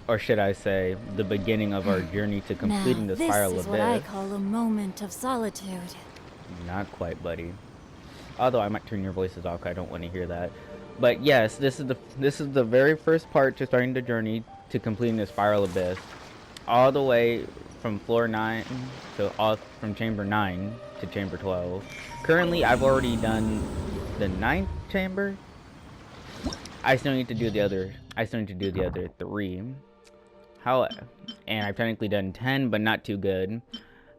or should I say, the beginning of our journey to completing Now, the this spiral is what I abyss. call a moment of solitude. Not quite, buddy. Although I might turn your voices off, 'cause I don't want to hear that. But yes, this is the very first part to starting the journey to completing the spiral abyss, all the way from floor 9 to all from chamber 9 to chamber 12. Currently, I've already done the ninth chamber. I still need to do the other. I still need to do the other 3. How and I've technically done 10, but not too good.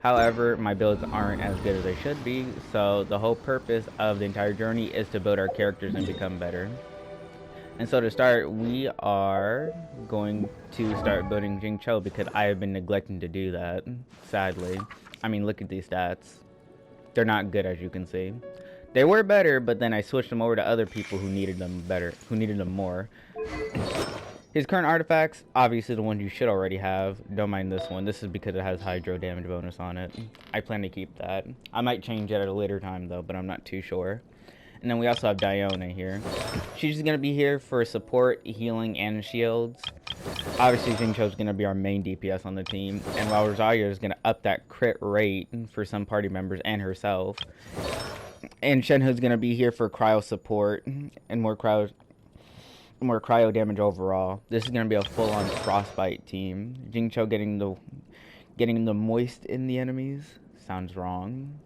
However, my builds aren't as good as they should be, so the whole purpose of the entire journey is to build our characters and become better. And so to start, we are going to start building Jingcho because I have been neglecting to do that, sadly. I mean, look at these stats. They're not good, as you can see. They were better, but then I switched them over to other people who needed them better, who needed them more. His current artifacts, obviously the ones you should already have. Don't mind this one. This is because it has hydro damage bonus on it. I plan to keep that. I might change it at a later time though, but I'm not too sure. And then we also have Diona here. She's going to be here for support, healing, and shields. Obviously, Jingcho's going to be our main DPS on the team. And while Rosario is going to up that crit rate for some party members and herself. And Shenhu's going to be here for cryo support and more cryo damage overall. This is going to be a full-on frostbite team. Jingcho getting the moist in the enemies sounds wrong,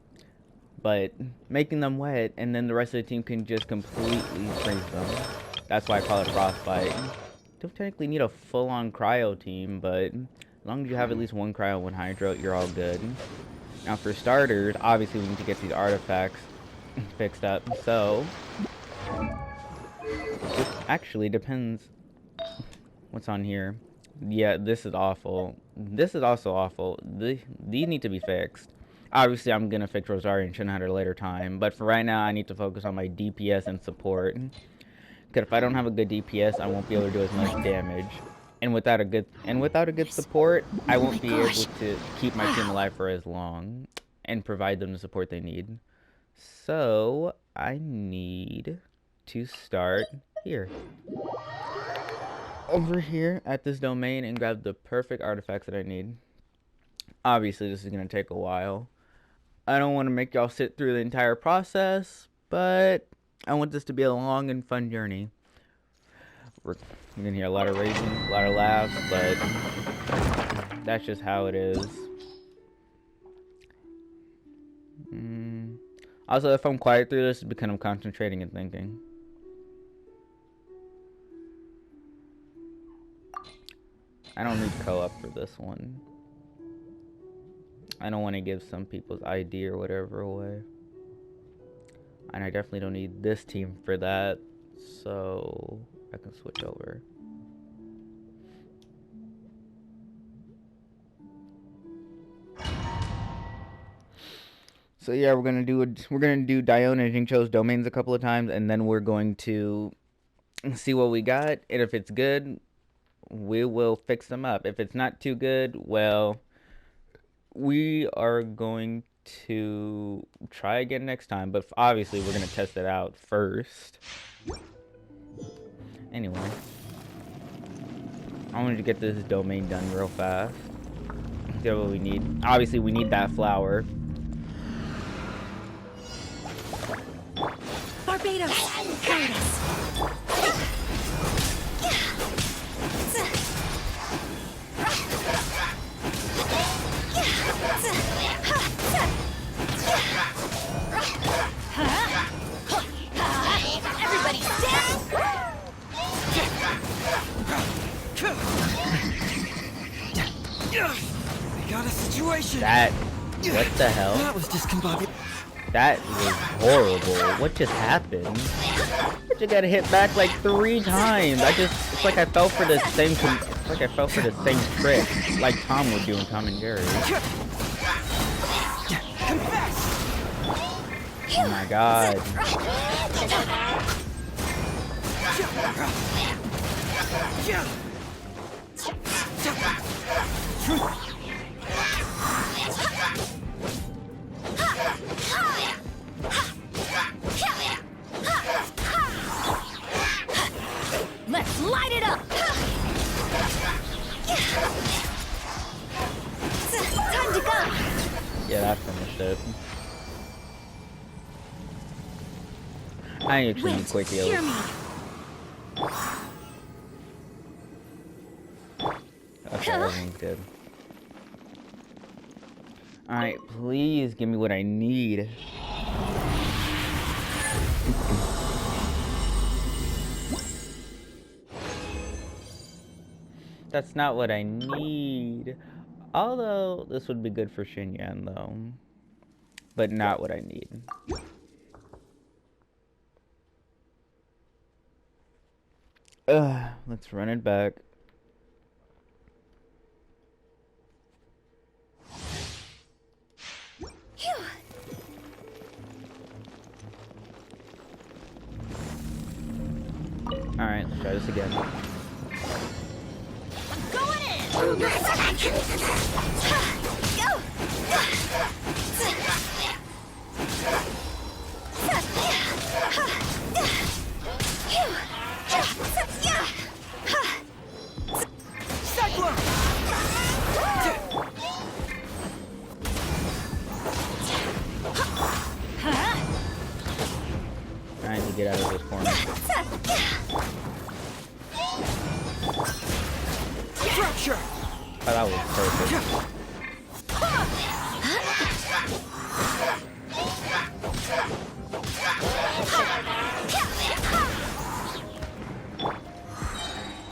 but making them wet, and then the rest of the team can just completely freeze them. That's why I call it frostbite. Don't technically need a full-on cryo team, but as long as you have at least one cryo, one hydro, you're all good. Now for starters, obviously we need to get these artifacts fixed up. So it actually depends what's on here. Yeah, this is awful. This is also awful. These need to be fixed. Obviously, I'm going to fix Rosario and Shen at a later time. But for right now, I need to focus on my DPS and support. Because if I don't have a good DPS, I won't be able to do as much damage. And without a good support, I won't be able to keep my team alive for as long. And provide them the support they need. So, I need to start here. Over here at this domain and grab the perfect artifacts that I need. Obviously, this is going to take a while. I don't want to make y'all sit through the entire process, but I want this to be a long and fun journey. You're going to hear a lot of raging, a lot of laughs, but that's just how it is. Also, if I'm quiet through this, it's because I'm concentrating and thinking. I don't need co-op for this one. I don't want to give some people's ID or whatever away. And I definitely don't need this team for that. So I can switch over. So yeah, we're gonna do Diona and Jingcho's domains a couple of times, and then we're going to see what we got. And if it's good, we will fix them up. If it's not too good, well, we are going to try again next time. But obviously, we're gonna test it out first. Anyway, I wanted to get this domain done real fast. Get what we need. Obviously, we need that flower. Barbados! Curtis! Everybody stand! We got a situation. What the hell? That was discombobulated. That was horrible. What just happened? I just got hit back like 3 times. It's like I fell for the same trick like Tom would do in Tom and Jerry. Oh my god. Let's light it up! that finished it. I actually need quick heals. Hear me. Okay, everything's good. Alright, please give me what I need. That's not what I need. Although, this would be good for Xinyan, though. But not what I need. Let's run it back. Alright, let's try this again. Going in. Go. I need to get out of this corner. Fracture. Oh, that was perfect.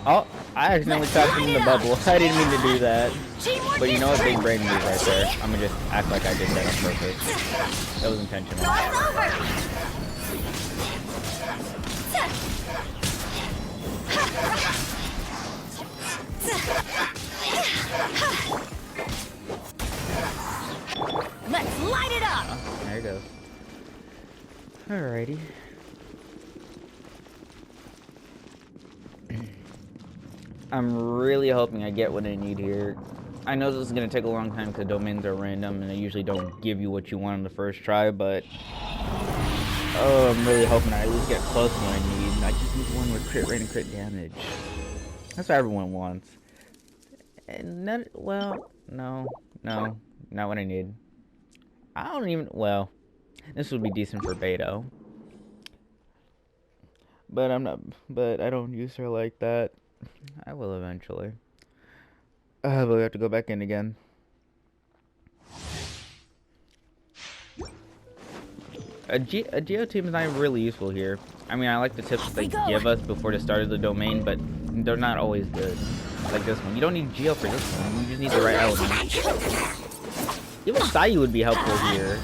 Oh, I accidentally tapped him in the bubble. I didn't mean to do that. But you know what? Big brain move right there. I'm gonna just act like I did that on purpose. That was intentional. Let's light it up. Oh, there it goes. Alrighty. I'm really hoping I get what I need here. I know this is going to take a long time because domains are random and they usually don't give you what you want on the first try, but oh, I'm really hoping I at least get close to what I need. I just need one with crit rate and crit damage. That's what everyone wants. And that, well, no, not what I need. I don't even, well, this would be decent for Beto. But I don't use her like that. I will eventually. But we have to go back in again. A Geo team is not really useful here. I mean, I like the tips they give us before the start of the domain, but they're not always good. Like this one. You don't need Geo for this one. You just need the right element. Even Sayu would be helpful here.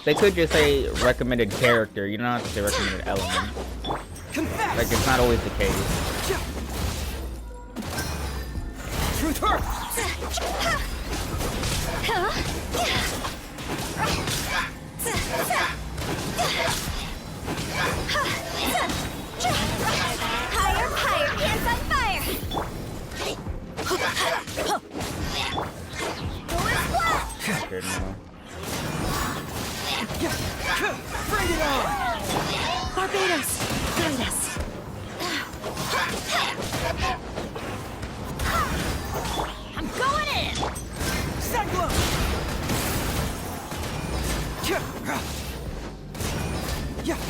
They could just say recommended character. You don't have to say recommended element. Like, it's not always the case. Truth hurts. Higher, hands on fire. Good now. Bring it on. Barbados, guide us. I'm going in. Cyclone. Yeah. Yeah.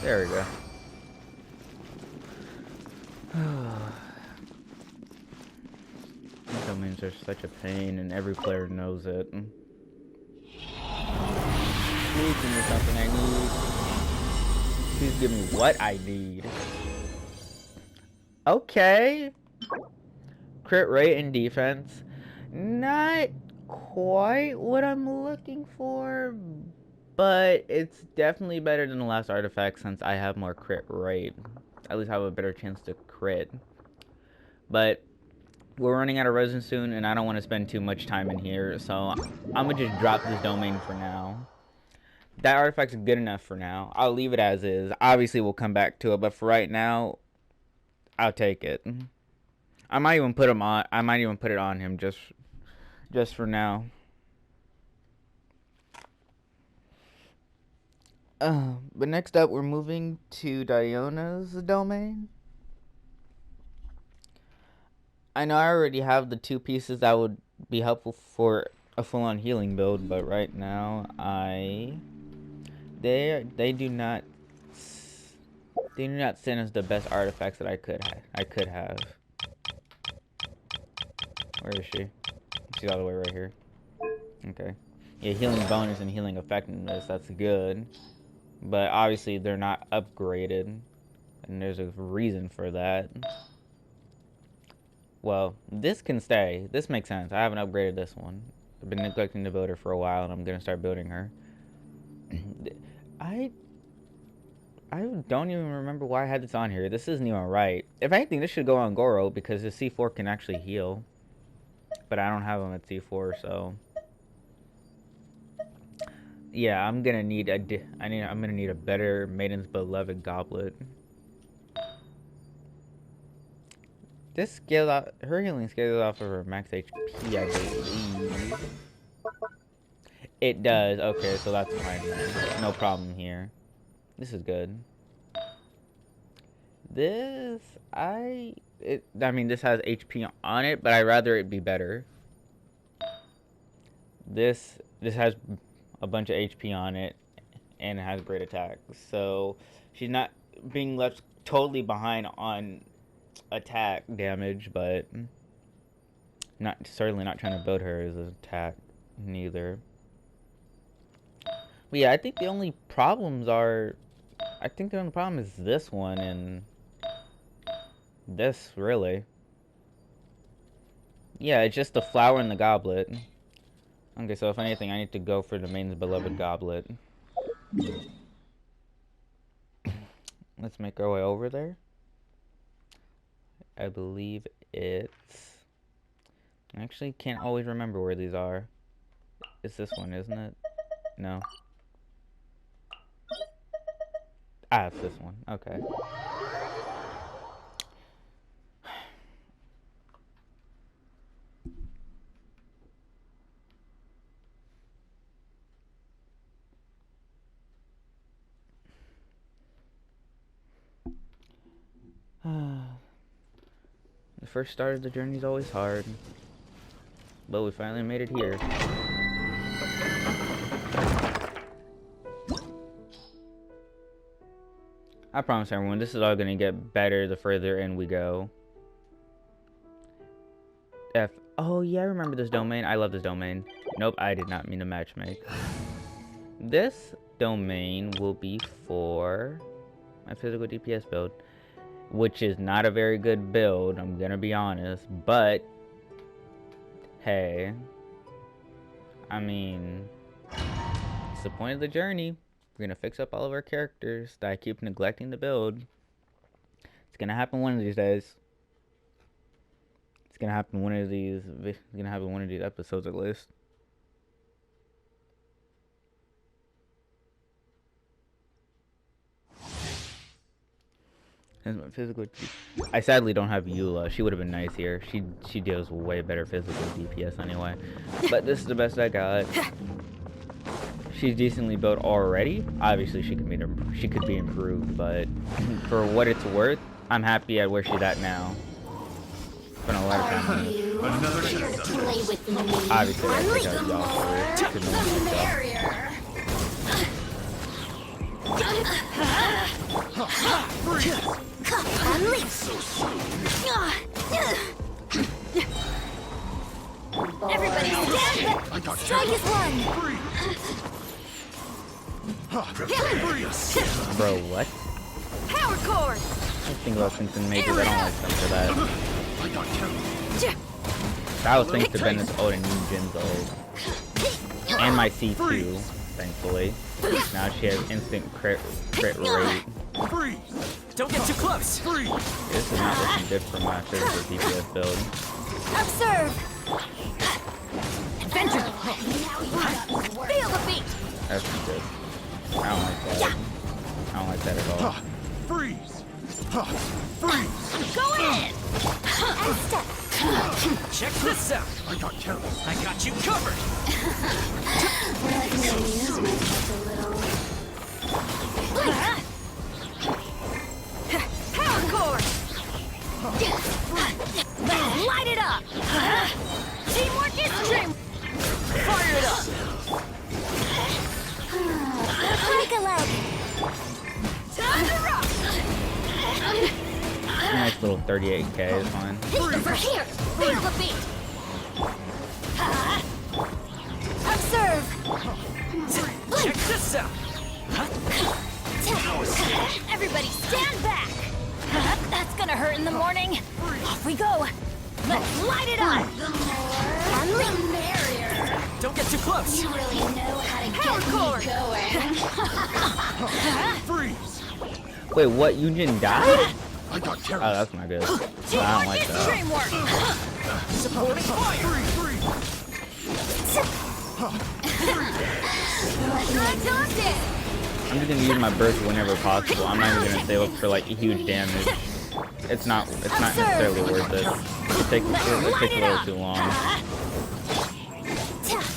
There we go. These domains are such a pain, and every player knows it. Please give me something I need. Please give me what I need. Okay. Crit rate and defense. Not quite what I'm looking for, but it's definitely better than the last artifact since I have more crit rate. At least I have a better chance to crit. But we're running out of resin soon, and I don't want to spend too much time in here, so I'm going to just drop this domain for now. That artifact's good enough for now. I'll leave it as is. Obviously, we'll come back to it, but for right now, I'll take it. I might even put him on. I might even put it on him just for now. But next up, we're moving to Diona's domain. I know I already have the 2 pieces that would be helpful for a full-on healing build, but right now they do not send us the best artifacts that I could have. Where is she? She's all the way right here. Okay. Yeah, healing bonus and healing effectiveness, that's good. But obviously they're not upgraded, and there's a reason for that. Well, this can stay. This makes sense. I haven't upgraded this one. I've been neglecting to build her for a while, and I'm gonna start building her. I don't even remember why I had this on here. This isn't even right. If anything, this should go on Goro because his C4 can actually heal. But I don't have him at C4, so yeah, I'm gonna need a better Maiden's Beloved Goblet. This scales out, her healing scales off of her max HP, I believe. It does. Okay, so that's fine. No problem here. This is good. This, I mean, this has HP on it, but I'd rather it be better. This has a bunch of HP on it, and it has great attack. So she's not being left totally behind on attack damage, but certainly not trying to build her as an attack neither. But yeah, I think the only problem is this one and this, really. Yeah, it's just the flower and the goblet. Okay, so if anything, I need to go for the Maiden's Beloved Goblet. Let's make our way over there. I believe it's... I actually can't always remember where these are. It's this one, isn't it? No. Ah, it's this one. Okay. The first start of the journey is always hard, but we finally made it here. I promise everyone, this is all gonna get better the further in we go. Oh yeah, I remember this domain. I love this domain. Nope, I did not mean to matchmake. This domain will be for my physical DPS build, which is not a very good build, I'm gonna be honest, but hey, I mean, it's the point of the journey. We're gonna fix up all of our characters that I keep neglecting to build. It's gonna happen one of these days. It's gonna happen one of these episodes at least. As my physical, I sadly don't have Eula. She would have been nice here. She deals way better physical DPS anyway. But this is the best I got. She's decently built already. Obviously, she could be improved, but for what it's worth, I'm happy at where she's at now. Spent a lot of time on it. Obviously, I take out y'all for Everybody stand back! Strike is one! Bro, what? Power cord! I think about something major, but I don't like them for that. That was thanks to Bennett's old and new Jin's old. And my C2, thankfully. Now she has instant crit rate. Freeze! Don't get too close! Freeze! This is not looking good for my physical DPS build. Observe! Adventure! Feel the beat! That's good. I don't like that. I don't like that at all. Freeze! Freeze! Go in! And step! Check this out! I got careless. I got you covered! Power core. Let's light it up. Teamwork is dream. Fire it up! Break a leg. Time to rock. Nice little 38k is fine. Over here. Feel the beat. Observe. Check this out! Everybody stand back. That's gonna hurt in the morning. Off we go. Let's light it up. The merrier. Don't get too close! You really know how to get me going. Freeze! Wait, what? You didn't die? I got Oh, terror! that's not good. I don't like that. Dream work. Supporting fire! I'm just gonna use my burst whenever possible. I'm not even gonna save up for like huge damage. It's not necessarily worth it. It takes a little too long.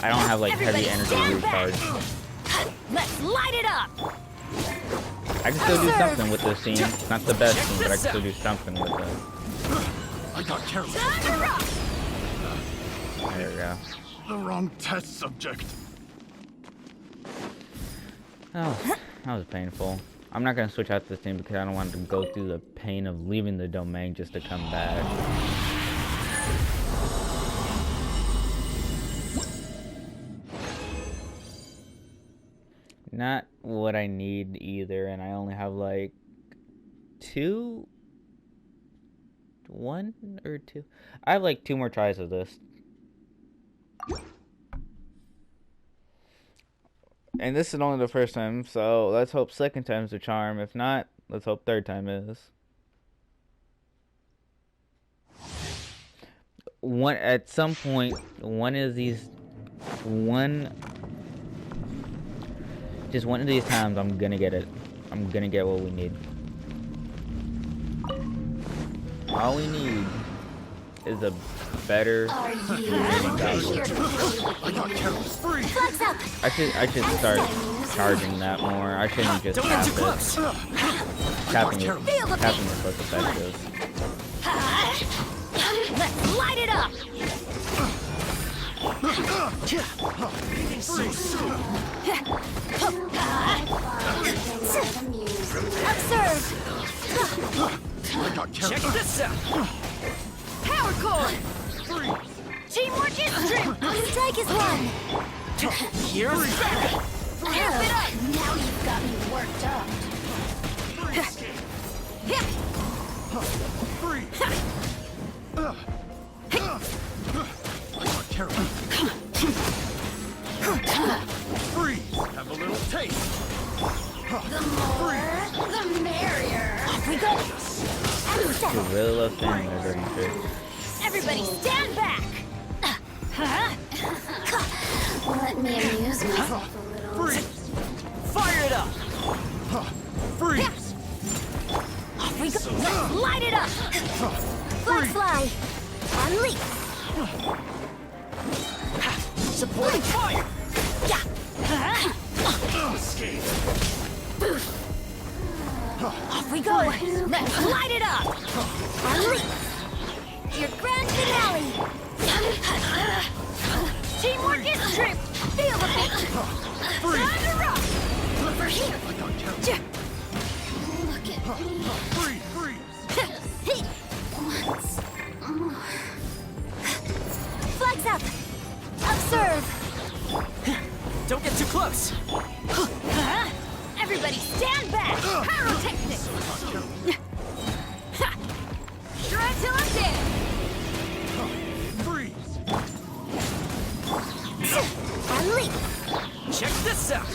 I don't have like heavy energy recharge. Let's light it up. I can still do something with this scene. Not the best scene, but I can still do something with it. I got terror! Time to rock. There we go. The wrong test subject. Oh, that was painful. I'm not gonna switch out this scene because I don't want to go through the pain of leaving the domain just to come back. Not what I need either, and I only have like one or two. I have like 2 more tries of this. And this is only the first time, so let's hope second time's the charm. If not, let's hope third time is. At some point, just one of these times, I'm gonna get it. I'm gonna get what we need. All we need is a better moving value. Flex up. I should start charging that more. I shouldn't just Don't get tap too it. close! Tapping is less effective. Let's light it up. Observe. Check this out! Power core. Teamwork is dream. Strike is one. Here's back! Amp it up. Now you've got me worked up. I got terror! Freeze! Have a little taste! The more, the merrier. Off we go. And You settle. really love standing there, don't you? Everybody stand back. Let me amuse myself a little. Freeze! Fire it up! Freeze! Off we go. Let's light it up. Flag fly. Unleash. Supporting fire! Yeah. Escape! Off we go. Let's light it up. Unleash. Your grand finale. Teamwork is trip. Feel the beat. Time to rock. Over here. I got terror! Look at me. Freeze! Freeze! Once more. Flags up. Observe. Don't get too close! Everybody stand back. Pyrotechnics. Try till I'm dead. Freeze! Unleash. Check this out!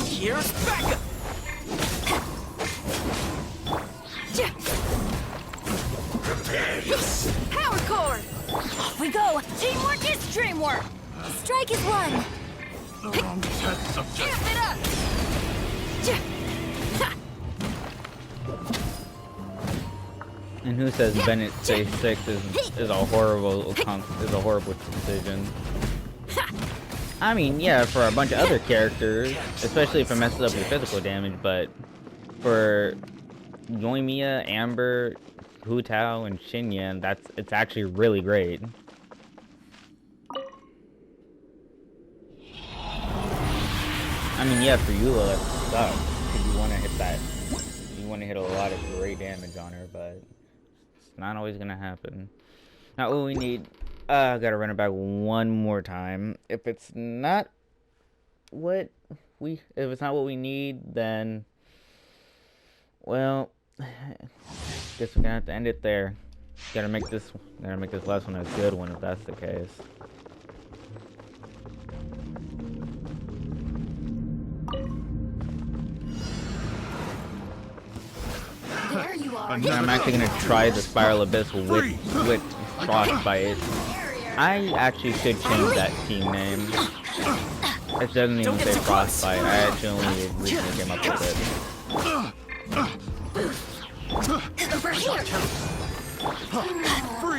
Here's backup! Power core. Off we go. Teamwork is dreamwork. Strike is one. The wrong test subject! Amp it up. And who says Bennett Phase 6 is a horrible decision? I mean, yeah, for a bunch of other characters, especially if it messes up your physical damage, but for Yoimiya, Amber, Hu Tao, and Xinyan, it's actually really great. I mean, yeah, for Eula, that sucks, because you want to hit that, you want to hit a lot of great damage on her, but it's not always going to happen. Not what we need. I gotta run it back one more time. If it's not what we need, then, well, guess we're gonna have to end it there. Gotta make this last one a good one if that's the case. There you are. And I'm actually gonna try the Spiral Abyss with Frostbite. I actually should change that team name. It doesn't even say Frostbite. I actually only recently came up with it. Over here.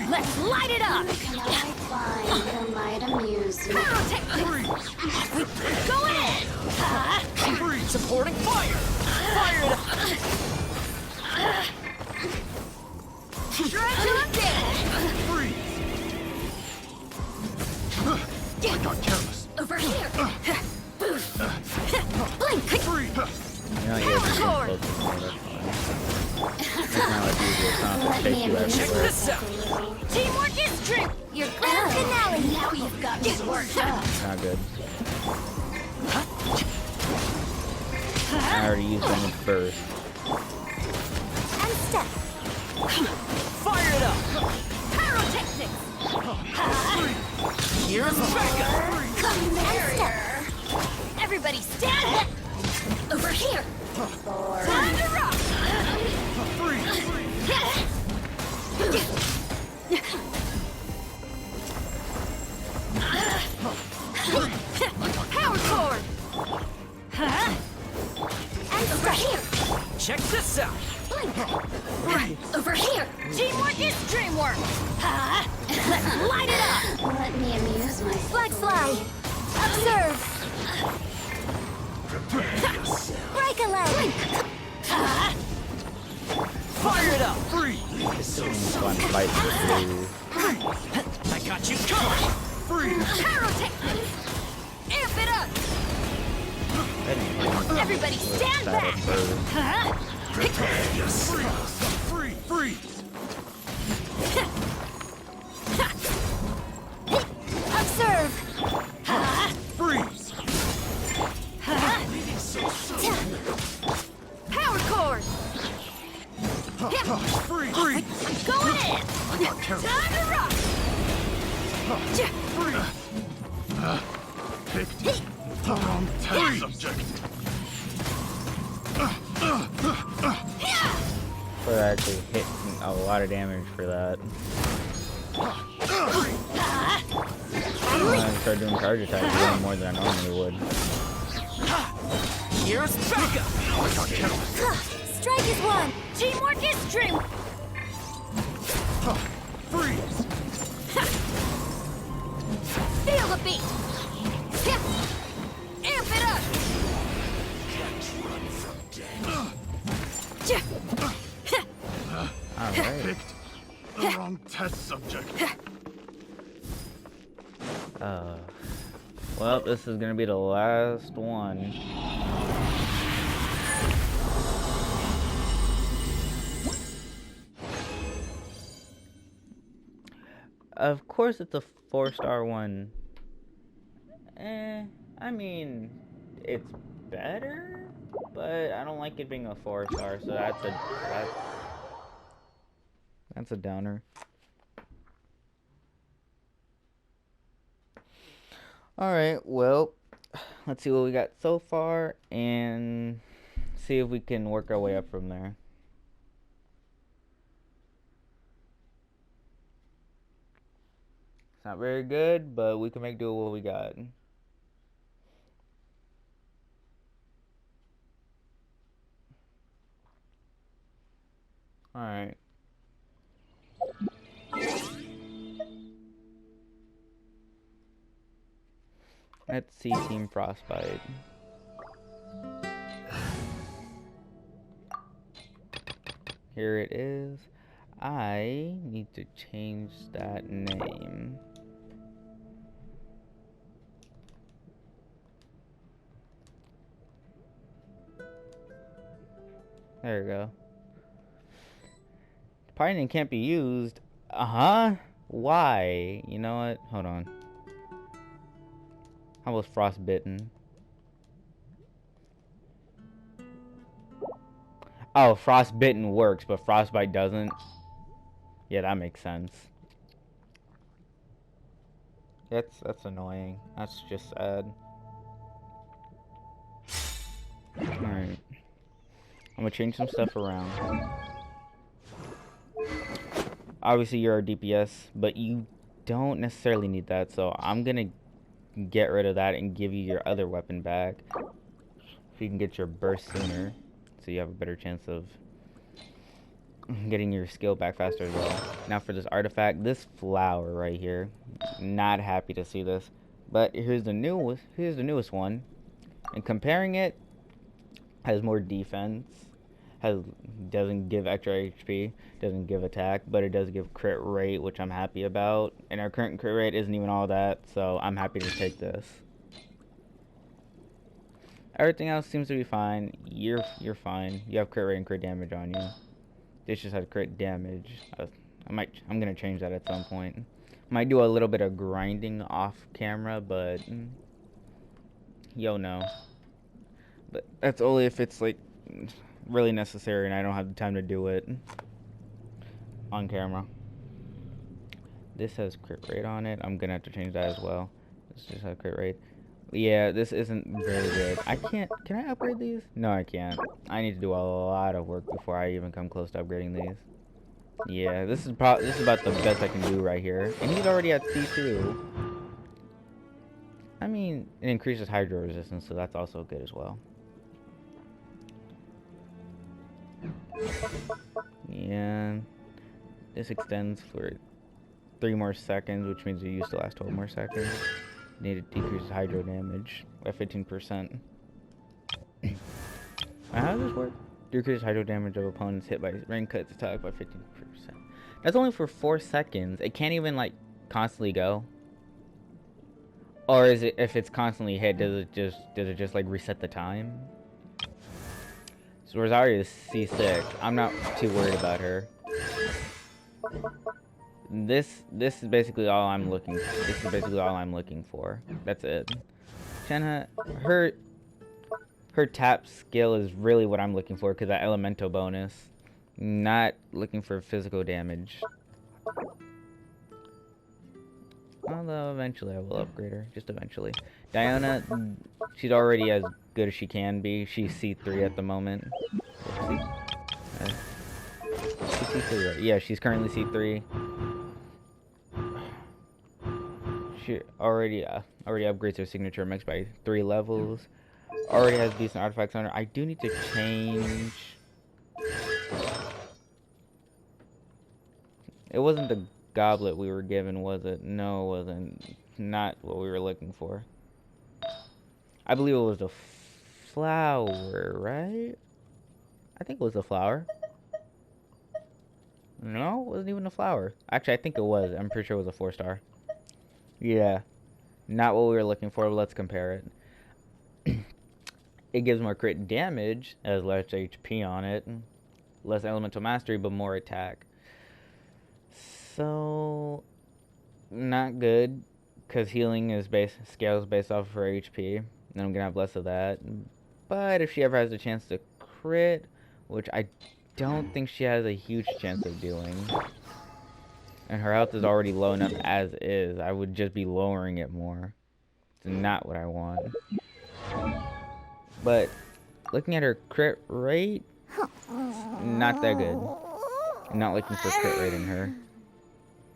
Let's light it up. Can I find that might amuse you? Go in. Supporting fire! Fire it up! Stretch up there. I got careless. Over here. Blink. You know, yeah, just get close to me, that's fine. It's not like usual, it's not gonna take you Check everywhere. this out! Teamwork is true. Your grand finale. Now you've got me worked up. It's not good. I already used them first. And step. Fire it up! Pyrotechnics. Here's Becca! And step. Everybody stand up. Over here. Time to rock. Power cord. And over here. Check this out! Blink. Over here. Teamwork is dreamwork. Let's light it up. Let me amuse myself. Flag fly. Observe. Break a leg. Fire it up! It's fun fight with blue. I got you covered! Pyrotechnics. Amp it up. Everybody stand back. Observe. Power cord. Going in. Time to rock. Picked the wrong test subject. But I actually hit a lot of damage for that. I'm gonna start doing charge attacks way more than I normally would. Here's Becca! Strike is one. Teamwork is dream. Feel the beat. Amp it up. Alright. Picked the wrong test subject. Well, this is gonna be the last one. Of course it's a 4-star one. I mean, it's better, but I don't like it being a 4-star, so that's a downer. Alright, well, let's see what we got so far and see if we can work our way up from there. It's not very good, but we can make do with what we got. Alright. Let's see Team Frostbite. Here it is. I need to change that name. There we go. Party name can't be used. Uh-huh. Why? You know what? Hold on. How was Frostbitten? Oh, Frostbitten works, but Frostbite doesn't. Yeah, that makes sense. That's annoying. That's just sad. Alright. I'm gonna change some stuff around. Obviously you're a DPS, but you don't necessarily need that, so I'm gonna get rid of that and give you your other weapon back. So you can get your burst sooner, so you have a better chance of getting your skill back faster as well. Now for this artifact, this flower right here, not happy to see this, but here's the newest one, and comparing it, has more defense, doesn't give extra HP, doesn't give attack, but it does give crit rate, which I'm happy about, and our current crit rate isn't even all that, so I'm happy to take this. Everything else seems to be fine. You're fine. You have crit rate and crit damage on you. This just has crit damage. I'm gonna change that at some point. Might do a little bit of grinding off camera, but yo no. But that's only if it's like really necessary and I don't have the time to do it on camera. This has crit rate on it. I'm gonna have to change that as well. This just has crit rate. Yeah, this isn't very good. Can I upgrade these? No, I can't. I need to do a lot of work before I even come close to upgrading these. Yeah, this is about the best I can do right here. And he's already at C2. I mean, it increases hydro resistance, so that's also good as well. Yeah, this extends for 3 more seconds, which means it used to last 12 more seconds. Need to decrease hydro damage by 15%. How does this work? Decrease hydro damage of opponents hit by rain cuts attack by 15%. That's only for 4 seconds. It can't even like constantly go. Or is it, if it's constantly hit, does it just like reset the time? So Rosario is C6. I'm not too worried about her. This is basically all I'm looking for. This is basically all I'm looking for. That's it. Shenhe, her tap skill is really what I'm looking for because that elemental bonus. Not looking for physical damage. Although eventually I will upgrade her. Just eventually. Diana, she's already as good as she can be. She's C3 at the moment. She's C3, right? Yeah, she's currently C3. She already upgrades her signature mix by 3 levels. Already has decent artifacts on her. I do need to change. It wasn't the goblet we were given, was it? No, it wasn't. Not what we were looking for. I believe it was the flower, right? I think it was the flower. No, it wasn't even a flower. Actually, I think it was. I'm pretty sure it was a 4-star. Yeah. Not what we were looking for. Let's compare it. It gives more crit damage, has less HP on it. Less elemental mastery, but more attack. So, not good. Because healing is scales based off of her HP. And I'm going to have less of that. But if she ever has a chance to crit, which I don't think she has a huge chance of doing. And her health is already low enough as is. I would just be lowering it more. It's not what I want. But looking at her crit rate, not that good. I'm not looking for crit rate in her.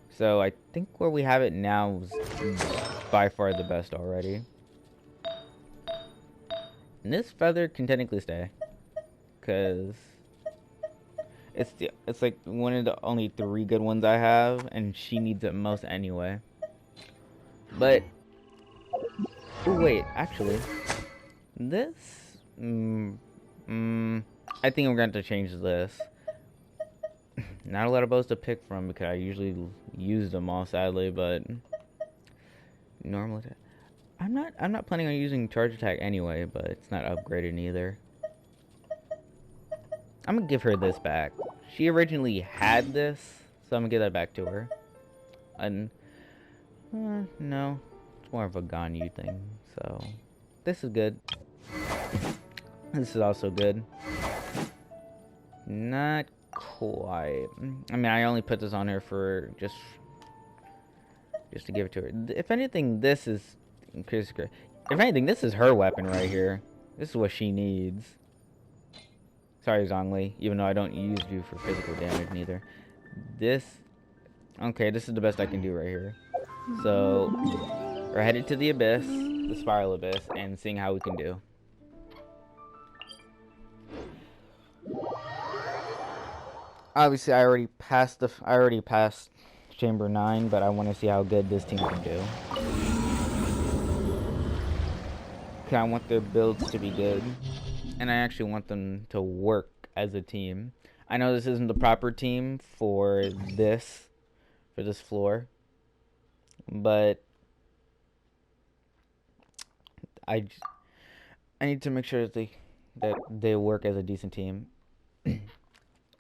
So I think where we have it now is by far the best already. And this feather can technically stay. Because it's like one of the only 3 good ones I have, and she needs it most anyway. But Oh wait, actually, this. I think I'm going to have to change this. Not a lot of bows to pick from because I usually use them all, sadly. But normally, I'm not planning on using charge attack anyway. But it's not upgraded either. I'm gonna give her this back. She originally had this, so I'm gonna give that back to her. And no, it's more of a Ganyu thing. So this is good. This is also good. Not quite. I mean, I only put this on her for just to give it to her. If anything, this is if anything, this is her weapon right here. This is what she needs. Sorry, Zhongli, even though I don't use you for physical damage neither. Okay, this is the best I can do right here. So, we're headed to the abyss, the spiral abyss, and seeing how we can do. Obviously, I already passed Chamber 9, but I want to see how good this team can do. I want their builds to be good. And I actually want them to work as a team. I know this isn't the proper team for this floor, but I need to make sure that they work as a decent team.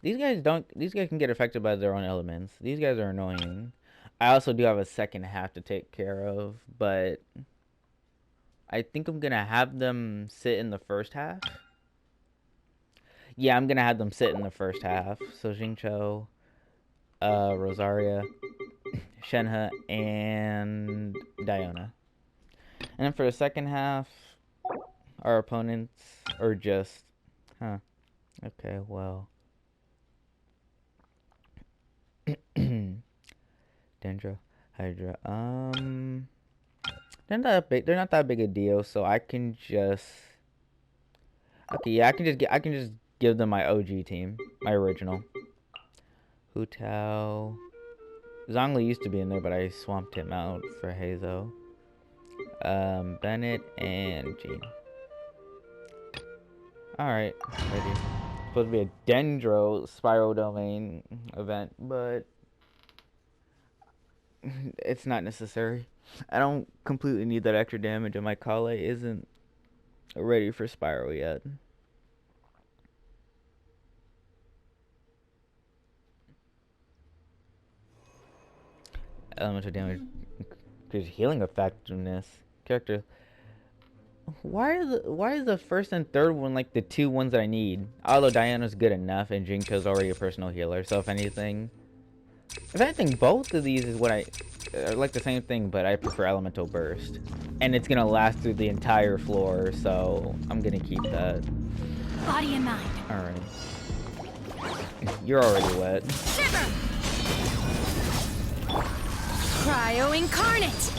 These guys can get affected by their own elements. These guys are annoying. I also do have a second half to take care of, but I think I'm gonna have them sit in the first half. Yeah, I'm gonna have them sit in the first half. So Xingqiu, Rosaria, Shenhe, and Diona. And then for the second half, our opponents are just, okay, well, Dendro, Hydra. They're not big. They're not that big a deal. So I can just. Okay, yeah, I can just give them my OG team, my original. Hu Tao. Zhongli used to be in there, but I swamped him out for Hazo. Bennett and Jean. Alright, ready. Supposed to be a Dendro Spiral Domain event, but it's not necessary. I don't completely need that extra damage, and my Kale isn't ready for Spiral yet. Elemental damage increases healing effectiveness. Character. Why is the first and third one like the two ones that I need? Although Diana's good enough and Xingqiu's already a personal healer, so if anything, both of these is what I like the same thing, but I prefer Elemental Burst, and it's gonna last through the entire floor, so I'm gonna keep that. Body and mind. All right. You're already wet. Shiver. Cryo incarnate.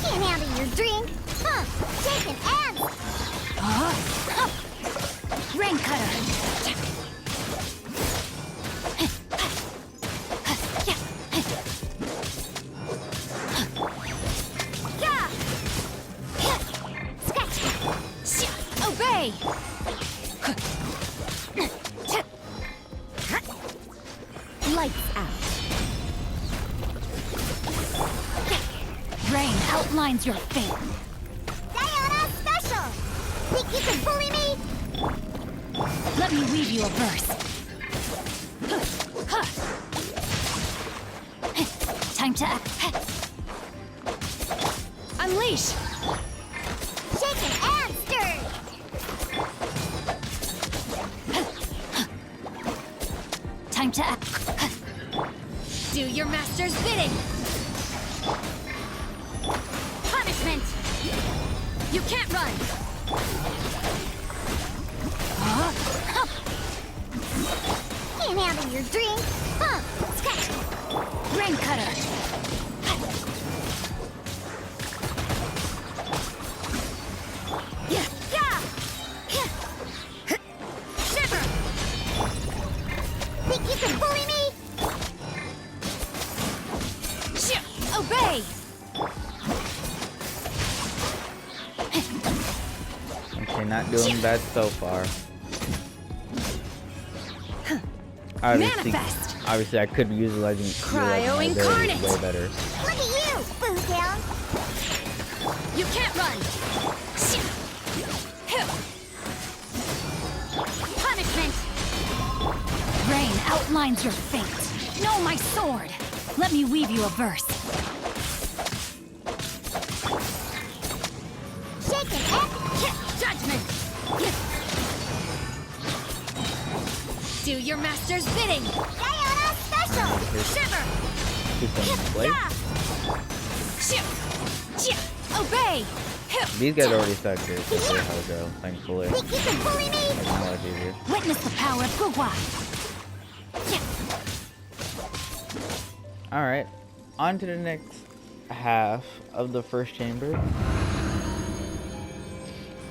Can't handle your drink. Huh? Shaking ants. Rain cutter. Obey. Lights out. Rain outlines your fate. Diana special. Think you can bully me? Let me weave you a verse. Time to unleash. Shaken and stirred. Time to do your master's bidding. Punishment. You can't run. Can't handle your drink. Huh? Sketch. Rain cutter. Yeah. Shiver. Think you can bully me? Obey. Not doing bad so far. Manifest. Obviously, I could be utilizing my abilities Incarnate. way better. Look at you, Boo Town. You can't run. Punishment. Rain outlines your fate. Know my sword. Let me weave you a verse. Shake it, F. Judgment. Do your master's bidding. Diana Special. Shiver. Keep them in place. Obey. These guys already suck here, so they're how to go, thankfully. Think you can bully me? Like, not much easier. Witness the power of Gugwa. Alright, on to the next half of the first chamber.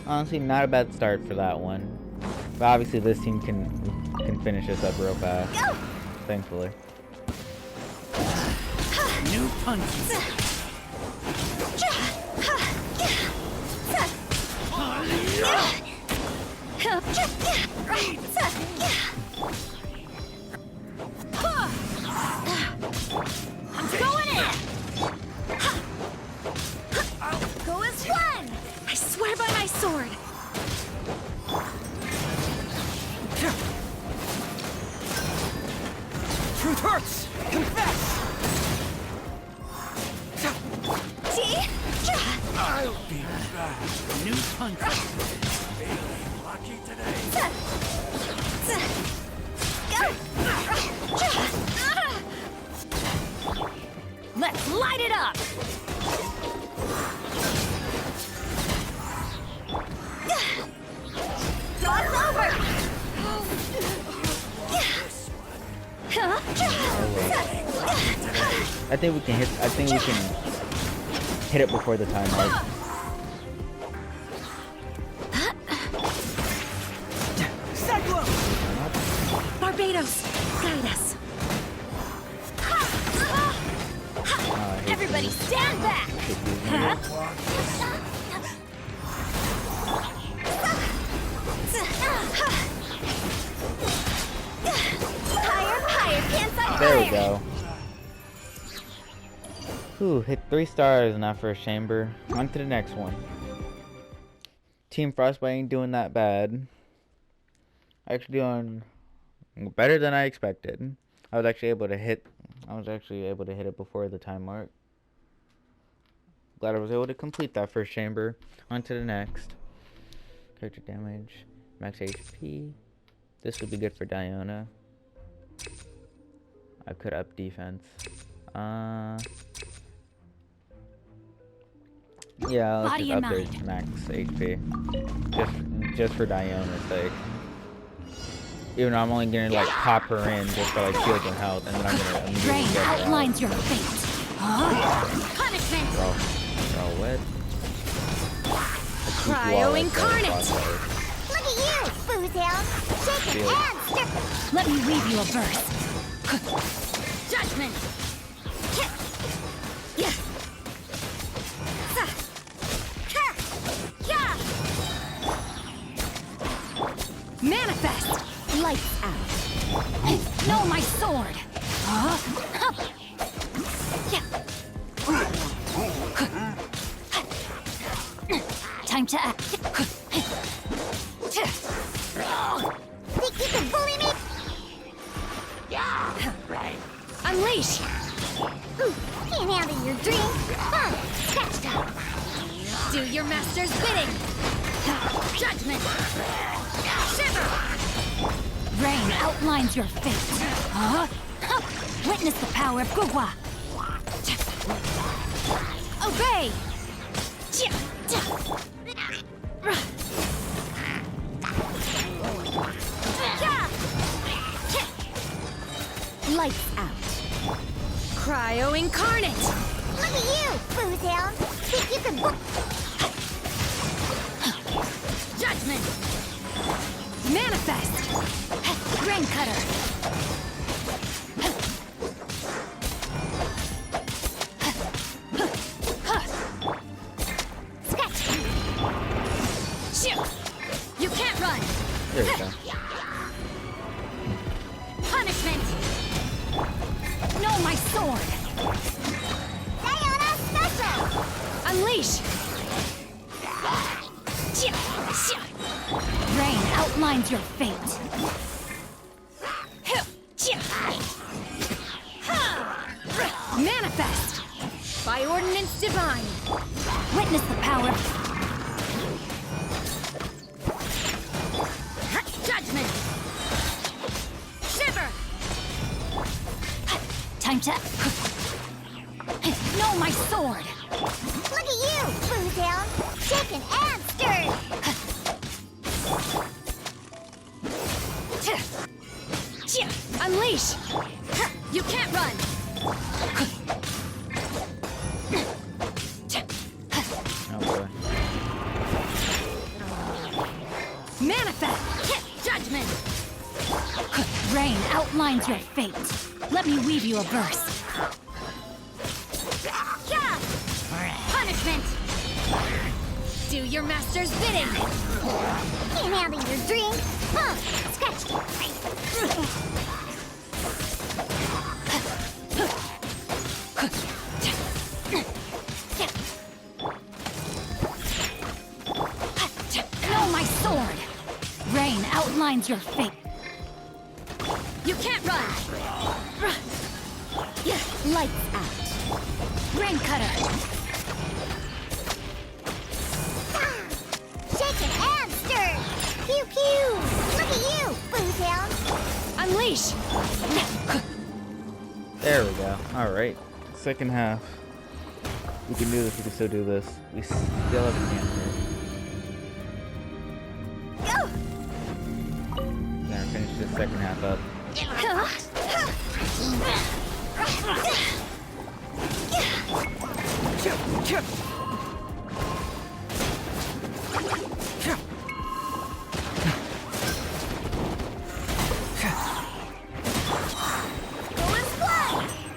Honestly, not a bad start for that one. But obviously this team can finish this up real fast. Go. Thankfully. New punches. I'm going in. Go as one. I swear by my sword. Truth hurts. Confess. See? I'll be back. New punches. Feeling lucky today. Let's light it up. It's over. I think we can hit it before the time mark. Cyclone. Barbados, guide us. I hate Everybody stand back. Higher, pants on There we fire. go. Whew, hit 3 stars in that first chamber. On to the next one. Team Frostbite ain't doing that bad. Actually doing better than I expected. I was actually able to hit it before the time mark. Glad I was able to complete that first chamber. On to the next. Character damage, max HP. This would be good for Diana. I could up defense. Yeah, let's Body just and up their mind. max HP. Just for Diana's sake. Even though I'm only gonna like pop her in just for like shield and health, and then I'm gonna immediately Rain get her out. outlines your fate. Punishment. They're all wet. Let's keep you all Cryo like incarnate. frostbite. Look at you, Boo Town. Shake it, and Let me weave you a verse. Judgment. Manifest. Lights out. Know my sword. Time to act. think you can bully me? Unleash. Can't handle your drink. Scratch that. Do your master's bidding. Judgment. Shiver. Rain outlines your fate. Witness the power of Gugwa. Obey. Lights out. Cryo incarnate. Look at you, Boo Town. Think you can Judgment. Manifest. Grain cutter. outlines your fate. Manifest! By ordinance divine! Witness the power. Judgment! Shiver! Time to... No, my sword! Look at you, Boo Down. Shaken and stirred. Unleash! You can't run! Oh boy. Manifest! Judgment! Rain outlines your fate. Let me weave you a verse. Punishment! Do your master's bidding! Can't handle your drink. Huh, scratch. No, my sword! Rain outlines your fate. You can't run! Lights out. Rain cutter! Shaken and stirred. Pew pew. Look at you, Boo Down. Unleash! There we go. Alright. Second half. We can do this. We can still do this. We still have a chance here. Go. Gonna finish the second half up.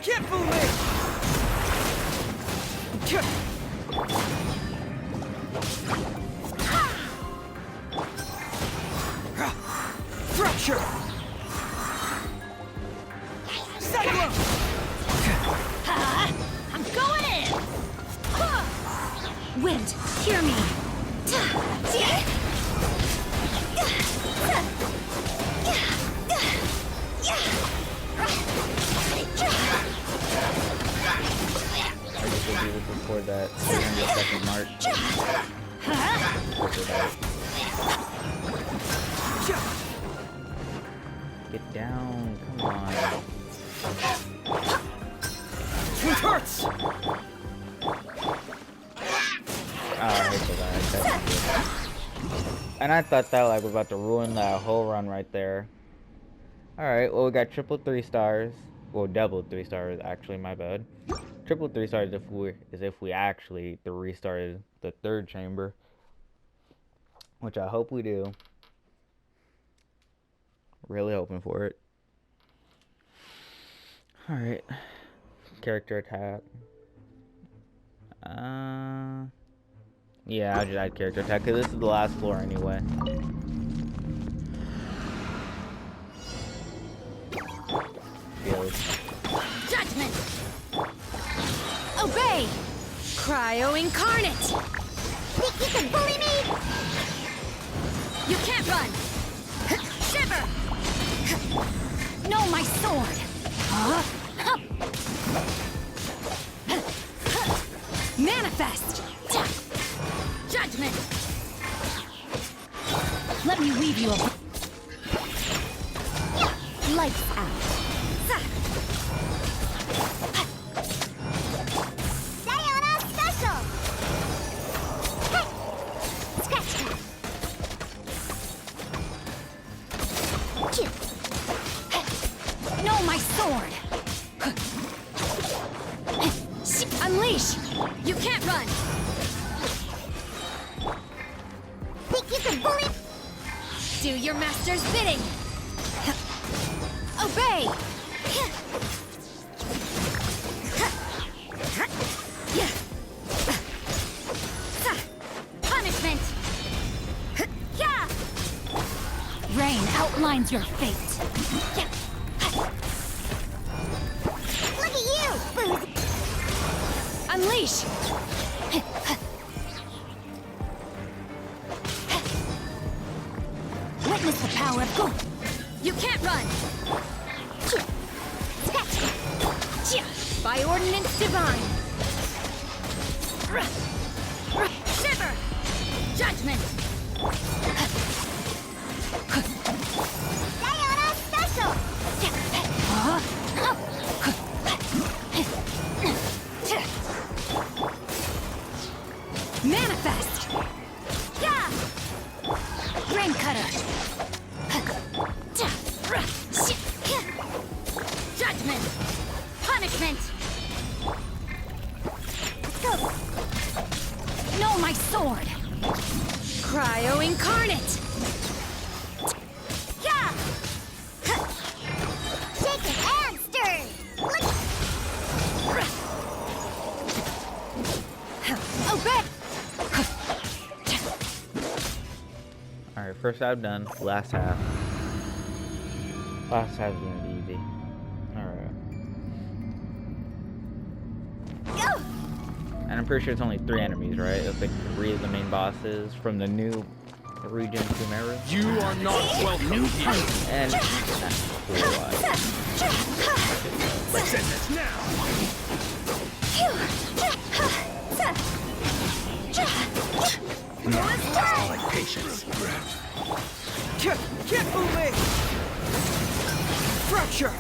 Can't fool me! Fracture! Cyclone! I'm going in! Wind, hear me! I guess we'll do this before that 300-second mark. Before that. Get down, come on. It hurts! Oh, I hate that. And I thought that like was about to ruin that whole run right there. Alright, well we got triple 3 stars. Well, double 3 stars actually, my bad. Triple 3 stars if we actually restarted the third chamber. Which I hope we do. Really hoping for it. Alright. Character attack. Yeah, I'll just add character attack because this is the last floor anyway. Good. Judgment! Obey! Cryo incarnate! Think you can bully me? You can't run! Shiver! No, my sword! Manifest! Judgment! Let me weave you a... Lights out! Sayonara special. Hey, scratch that. Cute. No, my sword! Unleash! You can't run! Think you can bully? Do your master's bidding! Obey! Punishment! Rain outlines your fate. Look at you, Boo. Unleash! Witness Harness the power of go. You can't run. By ordinance divine. Shiver. Judgment. Sayonara special! Manifest. Yeah. Rain cutter. Judgment. Punishment. Let's go! No, my sword. Cryo incarnate. Yeah! Shaken and stirred! Look! Obey. Alright, first half done. Last half. Last half is gonna be easy. Alright. Go! And I'm pretty sure it's only 3 enemies, right? It's like 3 of the main bosses from the new region Sumeru. You are not welcome here. And that's cool. Let's end this now. Like patience. Get moving. Fracture.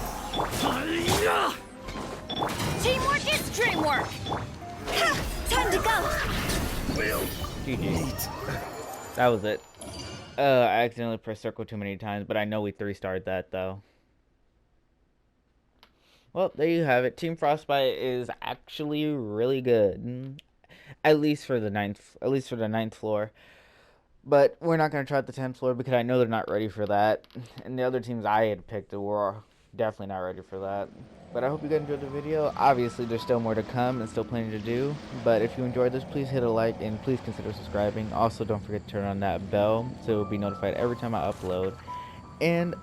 Teamwork is dreamwork. Time to go! GG. That was it. I accidentally pressed circle too many times, but I know we 3-starred that though. Well, there you have it. Team Frostbite is actually really good, at least for the ninth floor. But we're not gonna try out the 10th floor because I know they're not ready for that, and the other teams I had picked were definitely not ready for that. But I hope you guys enjoyed the video. Obviously, there's still more to come and still plenty to do. But if you enjoyed this, please hit a like and please consider subscribing. Also, don't forget to turn on that bell so you'll be notified every time I upload. And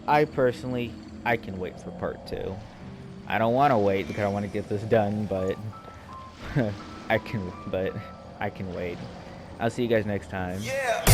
I personally, I can wait for part 2. I don't want to wait because I want to get this done, but I can wait. I'll see you guys next time. Yeah.